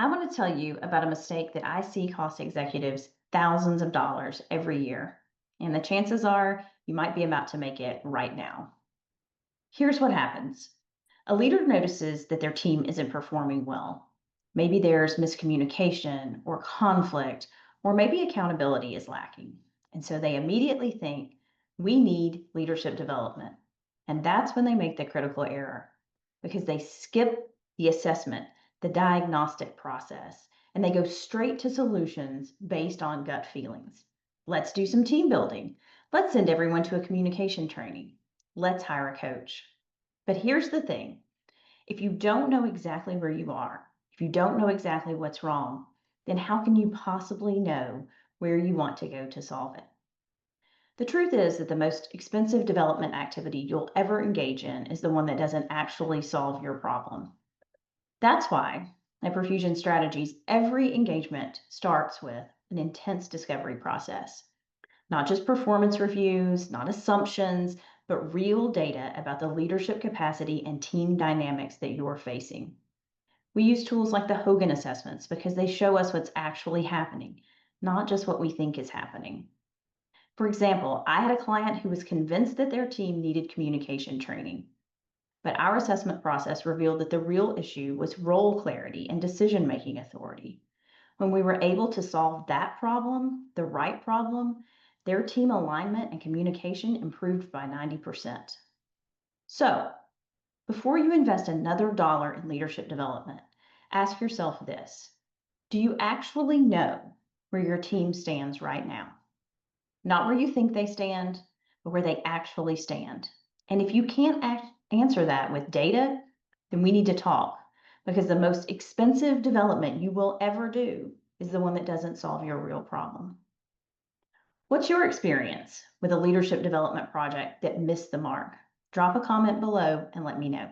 I want to tell you about a mistake that I see cost executives thousands of dollars every year. And the chances are you might be about to make it right now. Here's what happens. A leader notices that their team isn't performing well. Maybe there's miscommunication or conflict, or maybe accountability is lacking. And so they immediately think, we need leadership development. And that's when they make the critical error because they skip the assessment, the diagnostic process, and they go straight to solutions based on gut feelings. Let's do some team building. Let's send everyone to a communication training. Let's hire a coach. But here's the thing, if you don't know exactly where you are, if you don't know exactly what's wrong, then how can you possibly know where you want to go to solve it? The truth is that the most expensive development activity you'll ever engage in is the one that doesn't actually solve your problem. That's why at Perfusion Strategies, every engagement starts with an intense discovery process. Not just performance reviews, not assumptions, but real data about the leadership capacity and team dynamics that you're facing. We use tools like the Hogan assessments because they show us what's actually happening, not just what we think is happening. For example, I had a client who was convinced that their team needed communication training, but our assessment process revealed that the real issue was role clarity and decision making authority. When we were able to solve that problem, the right problem, their team alignment and communication improved by 90%. So, before you invest another dollar in leadership development, ask yourself this. Do you actually know where your team stands right now? Not where you think they stand, but where they actually stand. And if you can't answer that with data, then we need to talk because the most expensive development you will ever do is the one that doesn't solve your real problem. What's your experience with a leadership development project that missed the mark? Drop a comment below and let me know.